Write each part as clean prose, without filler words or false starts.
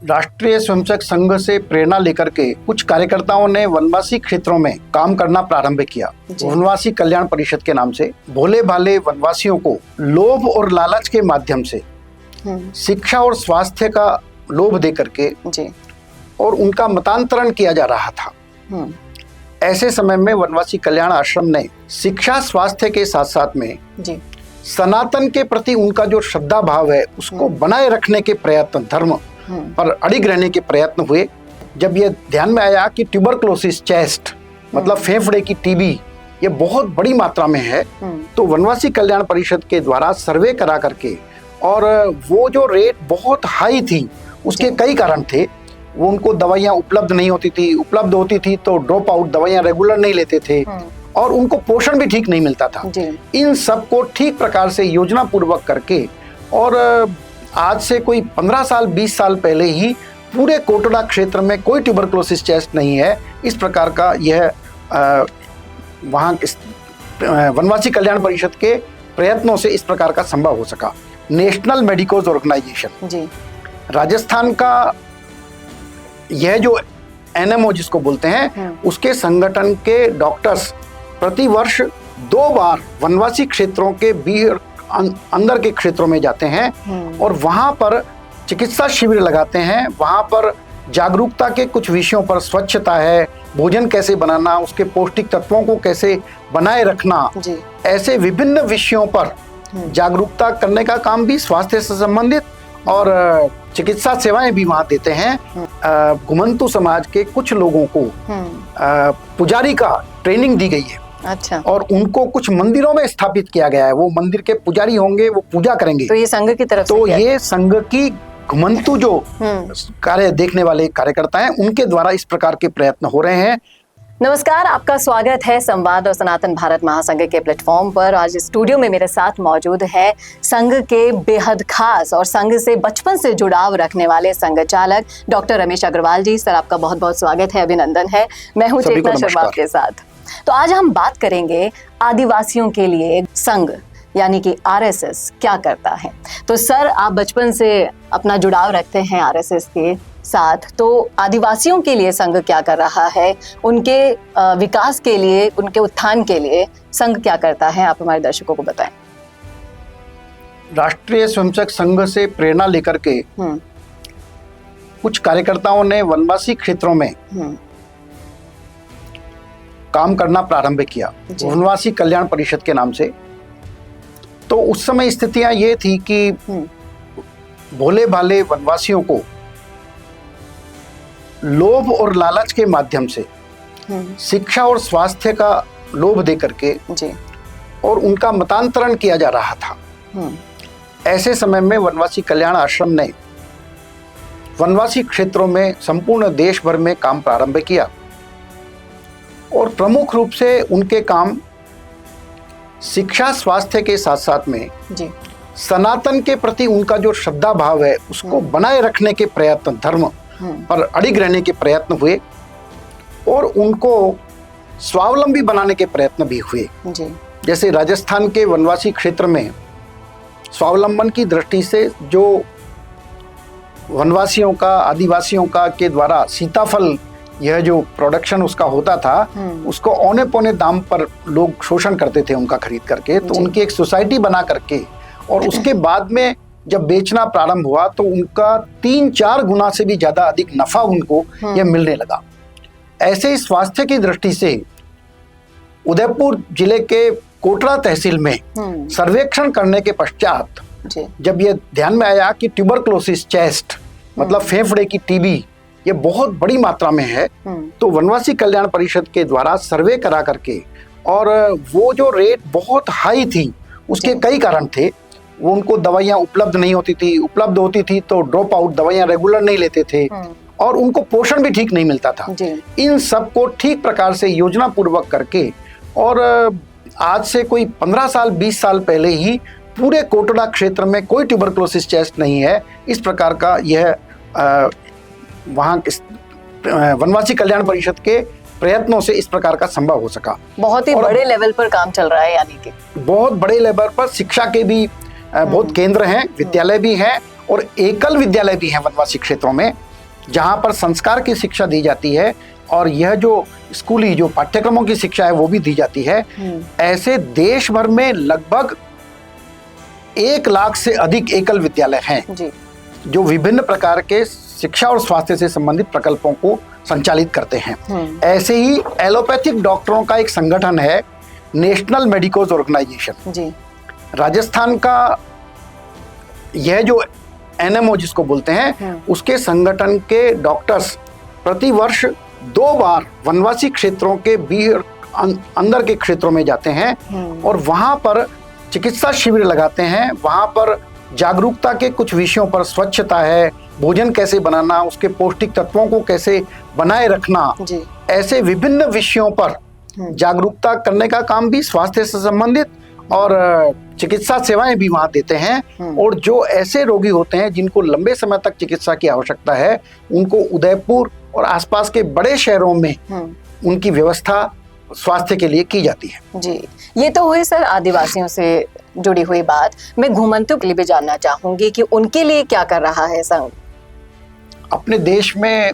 राष्ट्रीय स्वयंसेवक संघ से प्रेरणा लेकर के कुछ कार्यकर्ताओं ने वनवासी क्षेत्रों में काम करना प्रारंभ किया। वनवासी कल्याण परिषद के नाम से भोले भाले वनवासियों को लोभ और लालच के माध्यम से शिक्षा और स्वास्थ्य का लोभ दे करके और उनका मतांतरण किया जा रहा था। ऐसे समय में वनवासी कल्याण आश्रम ने शिक्षा स्वास्थ्य के साथ साथ में सनातन के प्रति उनका जो श्रद्धा भाव है उसको बनाए रखने के प्रयत्न, धर्म पर अड़िग रहने के प्रयत्न हुए। जब ये ध्यान में आया कि ट्यूबरक्लोसिस, चेस्ट मतलब फेफड़े की टीबी ये बहुत बड़ी मात्रा में है, तो वनवासी कल्याण परिषद के द्वारा सर्वे करा करके, और वो जो रेट बहुत हाई थी उसके कई कारण थे। वो उनको दवाइयाँ उपलब्ध नहीं होती थी, उपलब्ध होती थी तो ड्रॉप आउट, दवाइयाँ रेगुलर नहीं लेते थे और उनको पोषण भी ठीक नहीं मिलता था। इन सब को ठीक प्रकार से योजना पूर्वक करके, और आज से कोई 15 साल 20 साल पहले ही पूरे कोटड़ा क्षेत्र में कोई ट्यूबरक्लोसिस चेस्ट नहीं है। इस प्रकार का यह वहाँ वनवासी कल्याण परिषद के प्रयत्नों से इस प्रकार का संभव हो सका। नेशनल मेडिकोज ऑर्गेनाइजेशन राजस्थान का यह जो एनएमओ जिसको बोलते हैं, उसके संगठन के डॉक्टर्स प्रति वर्ष 2 बार वनवासी क्षेत्रों के अंदर के क्षेत्रों में जाते हैं और वहां पर चिकित्सा शिविर लगाते हैं। वहां पर जागरूकता के कुछ विषयों पर, स्वच्छता है, भोजन कैसे बनाना, उसके पौष्टिक तत्वों को कैसे बनाए रखना, ऐसे विभिन्न विषयों पर जागरूकता करने का काम भी स्वास्थ्य से संबंधित, और चिकित्सा सेवाएं भी वहां देते हैं। घुमंतु समाज के कुछ लोगों को पुजारी का ट्रेनिंग दी गई है। अच्छा। और उनको कुछ मंदिरों में स्थापित किया गया है। वो मंदिर के पुजारी होंगे, वो पूजा करेंगे। तो ये संघ की तरफ तो ये संघ की घुमंतु जो कार्य देखने वाले कार्यकर्ता हैं, उनके द्वारा इस प्रकार के प्रयत्न हो रहे हैं। नमस्कार, आपका स्वागत है संवाद और सनातन भारत महासंघ के प्लेटफॉर्म पर। आज स्टूडियो में मेरे साथ मौजूद है संघ के बेहद खास और संघ से बचपन से जुड़ाव रखने वाले संघ चालक डॉक्टर रमेश अग्रवाल जी। सर, आपका बहुत बहुत स्वागत है, अभिनंदन है। मैं हूँ चेतना शर्मा आपके साथ। तो आज हम बात करेंगे आदिवासियों के लिए संघ यानी कि आरएसएस क्या करता है। तो सर, आप बचपन से अपना जुड़ाव रखते हैं आरएसएस के साथ, तो आदिवासियों के लिए संघ क्या कर रहा है, उनके विकास के लिए, उनके उत्थान के लिए संघ क्या करता है, आप हमारे दर्शकों को बताएं। राष्ट्रीय स्वयंसेवक संघ से प्रेरणा लेकर के कुछ कार्यकर्ताओं ने वनवासी क्षेत्रों में काम करना प्रारंभ किया, वनवासी कल्याण परिषद के नाम से। तो उस समय स्थितियां ये थी कि भोले भाले वनवासियों को लोभ और लालच के माध्यम से शिक्षा और स्वास्थ्य का लोभ दे करके और उनका मतांतरण किया जा रहा था। ऐसे समय में वनवासी कल्याण आश्रम ने वनवासी क्षेत्रों में संपूर्ण देश भर में काम प्रारंभ किया, और प्रमुख रूप से उनके काम शिक्षा स्वास्थ्य के साथ साथ में सनातन के प्रति उनका जो श्रद्धा भाव है उसको बनाए रखने के प्रयत्न, धर्म पर अड़िग रहने के प्रयत्न हुए, और उनको स्वावलंबी बनाने के प्रयत्न भी हुए। जैसे राजस्थान के वनवासी क्षेत्र में स्वावलंबन की दृष्टि से जो वनवासियों का, आदिवासियों का के द्वारा सीताफल यह जो प्रोडक्शन उसका होता था, उसको औने पौने दाम पर लोग शोषण करते थे उनका खरीद करके। तो उनकी एक सोसाइटी बना करके, और उसके बाद में जब बेचना प्रारंभ हुआ तो उनका 3-4 गुना से भी ज्यादा अधिक नफा उनको यह मिलने लगा। ऐसे ही स्वास्थ्य की दृष्टि से उदयपुर जिले के कोटड़ा तहसील में सर्वेक्षण करने के पश्चात जब यह ध्यान में आया कि ट्यूबरक्लोसिस, चेस्ट मतलब फेफड़े की टीबी ये बहुत बड़ी मात्रा में है, तो वनवासी कल्याण परिषद के द्वारा सर्वे करा करके, और वो जो रेट बहुत हाई थी उसके कई कारण थे। वो उनको दवाइयाँ उपलब्ध नहीं होती थी, उपलब्ध होती थी तो ड्रॉप आउट, दवाइयाँ रेगुलर नहीं लेते थे और उनको पोषण भी ठीक नहीं मिलता था। इन सब को ठीक प्रकार से योजना पूर्वक करके, और आज से कोई 15 साल 20 साल पहले ही पूरे कोटड़ा क्षेत्र में कोई ट्यूबरक्लोसिस चेस्ट नहीं है। इस प्रकार का यह वहाँ वनवासी कल्याण परिषद के प्रयत्नों से इस प्रकार का संभव हो सका। बहुत ही बड़े लेवल पर काम चल रहा है, यानी कि बहुत बड़े लेवल पर शिक्षा के भी बहुत केंद्र हैं, विद्यालय भी हैं और एकल विद्यालय भी हैं वनवासी क्षेत्रों में। जहाँ पर संस्कार की शिक्षा दी जाती है और यह जो स्कूली जो पाठ्यक्रमों की शिक्षा है वो भी दी जाती है, ऐसे देश भर में लगभग 1 लाख से अधिक एकल विद्यालय हैं जी। जो विभिन्न प्रकार के शिक्षा और स्वास्थ्य से संबंधित प्रकल्पों को संचालित करते हैं। ऐसे ही एलोपैथिक डॉक्टरों का एक संगठन है, नेशनल मेडिकोज ऑर्गेनाइजेशन जी। राजस्थान का यह जो NMO जिसको बोलते हैं, उसके संगठन के डॉक्टर्स प्रति वर्ष 2 बार वनवासी क्षेत्रों के अंदर के क्षेत्रों में जाते हैं और वहां पर चिकित्सा शिविर लगाते हैं। वहां पर जागरूकता के कुछ विषयों पर, स्वच्छता है, भोजन कैसे बनाना, उसके पौष्टिक तत्वों को कैसे बनाए रखना, ऐसे विभिन्न विषयों पर जागरूकता करने का काम भी स्वास्थ्य से संबंधित और चिकित्सा सेवाएं भी वहां देते हैं। और जो ऐसे रोगी होते हैं जिनको लंबे समय तक चिकित्सा की आवश्यकता है, उनको उदयपुर और आसपास के बड़े शहरों में उनकी व्यवस्था स्वास्थ्य के लिए की जाती है जी। ये तो हुई सर आदिवासियों से जुड़ी हुई बात। मैं घुमंतु के लिए भी जानना चाहूंगी कि उनके लिए क्या कर रहा है संघ। अपने देश में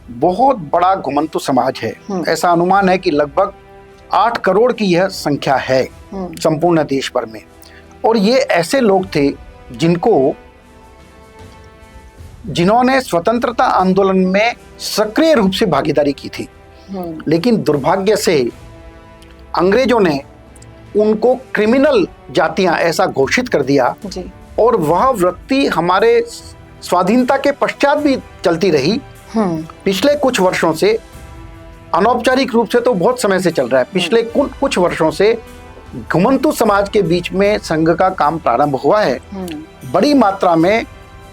बहुत बड़ा घुमंतु समाज है। ऐसा अनुमान है कि लगभग 8 करोड़ की यह संख्या है संपूर्ण देश भर में। और ये ऐसे लोग थे जिन्होंने स्वतंत्रता आंदोलन में सक्रिय रूप से भागीदारी की थी, लेकिन दुर्भाग्य से अंग्रेजों ने उनको क्रिमिनल जातियां ऐसा घोषित कर दिया जी। और वह वृत्ति हमारे स्वाधीनता के पश्चात भी चलती रही। पिछले कुछ वर्षों से, अनौपचारिक रूप से तो बहुत समय से चल रहा है, पिछले कुछ वर्षों से घुमंतु समाज के बीच में संघ का काम प्रारंभ हुआ है। बड़ी मात्रा में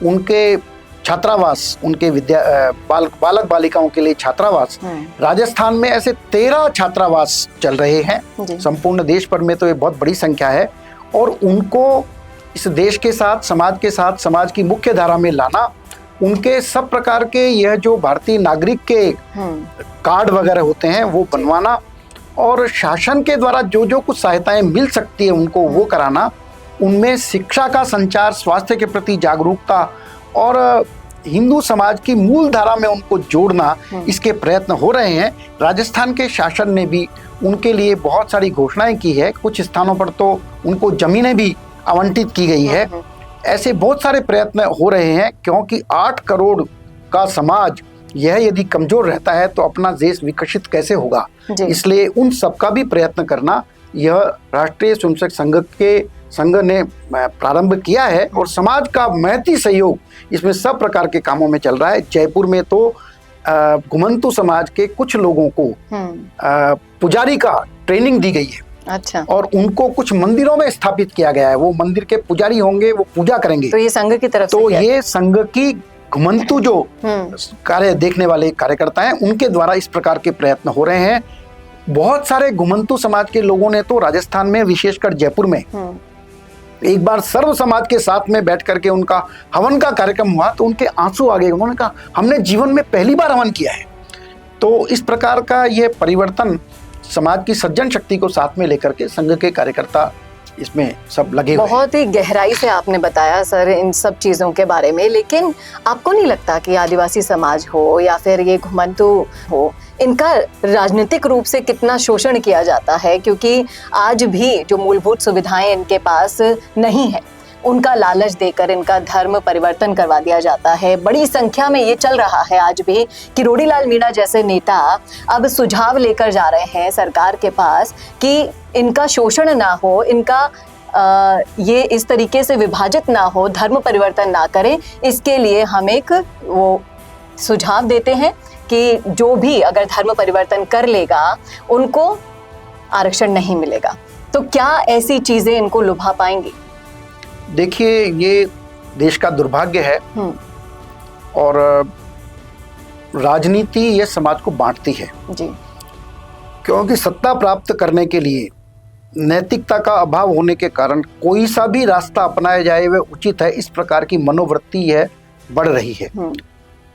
उनके छात्रावास, उनके बालक बालिकाओं के लिए छात्रावास, राजस्थान में ऐसे 13 छात्रावास चल रहे हैं। संपूर्ण देश भर में तो ये बहुत बड़ी संख्या है। और उनको इस देश के साथ, समाज के साथ, समाज की मुख्य धारा में लाना, उनके सब प्रकार के यह जो भारतीय नागरिक के कार्ड वगैरह होते हैं वो बनवाना और शासन के द्वारा जो जो कुछ सहायताएं मिल सकती है उनको वो कराना, उनमें शिक्षा का संचार, स्वास्थ्य के प्रति जागरूकता और हिंदू समाज की मूल धारा में उनको जोड़ना, इसके प्रयत्न हो रहे हैं। राजस्थान के शासन ने भी उनके लिए बहुत सारी घोषणाएं की है। कुछ स्थानों पर तो उनको जमीनें भी आवंटित की गई है। ऐसे बहुत सारे प्रयत्न हो रहे हैं, क्योंकि 8 करोड़ का समाज यह यदि कमजोर रहता है तो अपना देश विकसित कैसे होगा। इसलिए उन सबका भी प्रयत्न करना यह राष्ट्रीय स्वयंसेवक संघ ने प्रारंभ किया है। और समाज का महती सहयोग इसमें सब प्रकार के कामों में चल रहा है। जयपुर में तो घुमंतु समाज के कुछ लोगों को पुजारी का ट्रेनिंग दी गई है। अच्छा। और उनको कुछ मंदिरों में स्थापित किया गया है। वो मंदिर के पुजारी होंगे, वो पूजा करेंगे। तो ये संघ की तरफ तो ये संघ की घुमंतु जो कार्य देखने वाले कार्यकर्ता हैं, उनके द्वारा इस प्रकार के प्रयत्न हो रहे हैं। बहुत सारे घुमंतु समाज के लोगों ने तो राजस्थान में, विशेषकर जयपुर में, एक बार सर्व समाज के साथ में बैठ करके उनका हवन का कार्यक्रम हुआ तो उनके आंसू आ गए। उन्होंने कहा हमने जीवन में पहली बार हवन किया है। तो इस प्रकार का ये परिवर्तन समाज की सज्जन शक्ति को साथ में लेकर के संघ के कार्यकर्ता इसमें सब लगे हुए। बहुत ही गहराई से आपने बताया सर इन सब चीज़ों के बारे में। लेकिन आपको नहीं लगता कि आदिवासी समाज हो या फिर ये घुमंतु हो, इनका राजनीतिक रूप से कितना शोषण किया जाता है? क्योंकि आज भी जो मूलभूत सुविधाएं इनके पास नहीं है, उनका लालच देकर इनका धर्म परिवर्तन करवा दिया जाता है। बड़ी संख्या में ये चल रहा है आज भी कि रोडीलाल मीणा जैसे नेता अब सुझाव लेकर जा रहे हैं सरकार के पास कि इनका शोषण ना हो, इनका ये इस तरीके से विभाजित ना हो, धर्म परिवर्तन ना करें। इसके लिए हम एक वो सुझाव देते हैं कि जो भी अगर धर्म परिवर्तन कर लेगा उनको आरक्षण नहीं मिलेगा। तो क्या ऐसी चीजें इनको लुभा पाएंगी? देखिए, ये देश का दुर्भाग्य है और राजनीति ये समाज को बांटती है जी। क्योंकि सत्ता प्राप्त करने के लिए नैतिकता का अभाव होने के कारण कोई सा भी रास्ता अपनाया जाए वह उचित है, इस प्रकार की मनोवृत्ति है बढ़ रही है।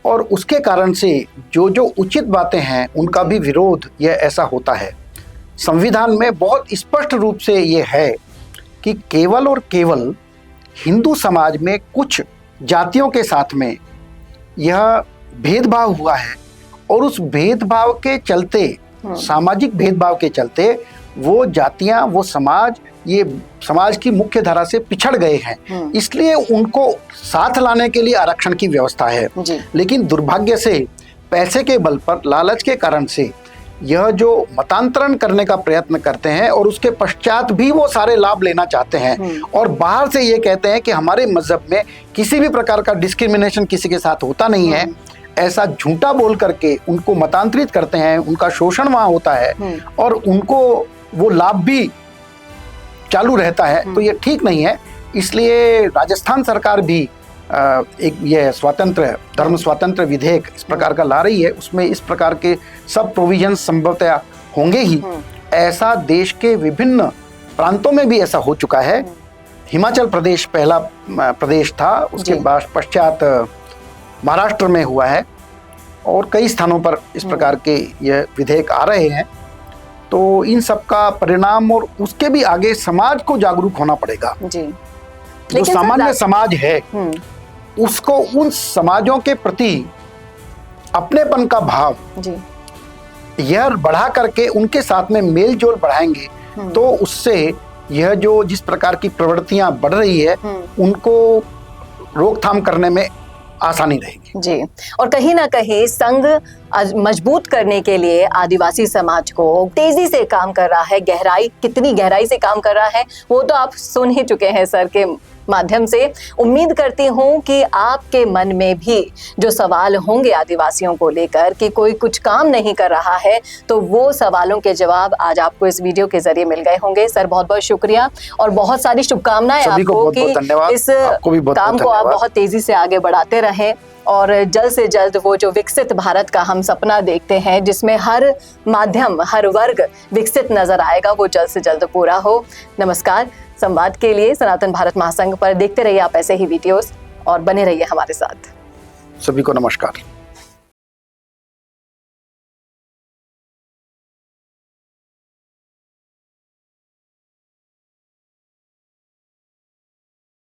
और उसके कारण से जो जो उचित बातें हैं उनका भी विरोध यह ऐसा होता है। संविधान में बहुत स्पष्ट रूप से ये है कि केवल और केवल हिंदू समाज में कुछ जातियों के साथ में यह भेदभाव हुआ है और उस भेदभाव के चलते, सामाजिक भेदभाव के चलते वो जातियां, वो समाज, ये समाज की मुख्य धारा से पिछड़ गए हैं। इसलिए उनको साथ लाने के लिए आरक्षण की व्यवस्था है। लेकिन दुर्भाग्य से पैसे के बल पर, लालच के कारण से यह जो मतांतरण करने का प्रयत्न करते हैं और उसके पश्चात भी वो सारे लाभ लेना चाहते हैं और बाहर से ये कहते हैं कि हमारे मजहब में किसी भी प्रकार का डिस्क्रिमिनेशन किसी के साथ होता नहीं है, ऐसा झूठा बोल करके उनको मतांतरित करते हैं, उनका शोषण वहां होता है और उनको वो लाभ भी चालू रहता है, तो ये ठीक नहीं है। इसलिए राजस्थान सरकार भी एक ये स्वतंत्र धर्म स्वतंत्र विधेयक इस प्रकार का ला रही है। उसमें इस प्रकार के सब प्रोविजन संभवतः होंगे ही। ऐसा देश के विभिन्न प्रांतों में भी ऐसा हो चुका है। हिमाचल प्रदेश पहला प्रदेश था, उसके बाद पश्चात महाराष्ट्र में हुआ है और कई स्थानों पर इस प्रकार के यह विधेयक आ रहे हैं। तो इन सब का परिणाम और उसके भी आगे समाज को जागरूक होना पड़ेगा। जो सामान्य समाज है उसको उन समाजों के प्रति अपनेपन का भाव यह बढ़ा करके उनके साथ में मेल जोल बढ़ाएंगे तो उससे यह जो जिस प्रकार की प्रवृत्तियां बढ़ रही है उनको रोकथाम करने में आसानी रहेगी। जी, और कहीं ना कहीं संघ मजबूत करने के लिए आदिवासी समाज को तेजी से काम कर रहा है। कितनी गहराई से काम कर रहा है वो तो आप सुन ही चुके हैं सर के माध्यम से। उम्मीद करती हूँ कि आपके मन में भी जो सवाल होंगे आदिवासियों को लेकर कि कोई कुछ काम नहीं कर रहा है, तो वो सवालों के जवाब आज आपको इस वीडियो के जरिए मिल गए होंगे। सर बहुत बहुत शुक्रिया और बहुत सारी शुभकामनाएं आपको कि इस काम को आप बहुत तेजी से आगे बढ़ाते रहें और जल्द से जल्द वो जो विकसित भारत का हम सपना देखते हैं जिसमें हर माध्यम, हर वर्ग विकसित नजर आएगा, वो जल्द से जल्द पूरा हो। नमस्कार। संवाद के लिए सनातन भारत महासंघ पर देखते रहिए आप ऐसे ही वीडियोस और बने रहिए हमारे साथ। सभी को नमस्कार।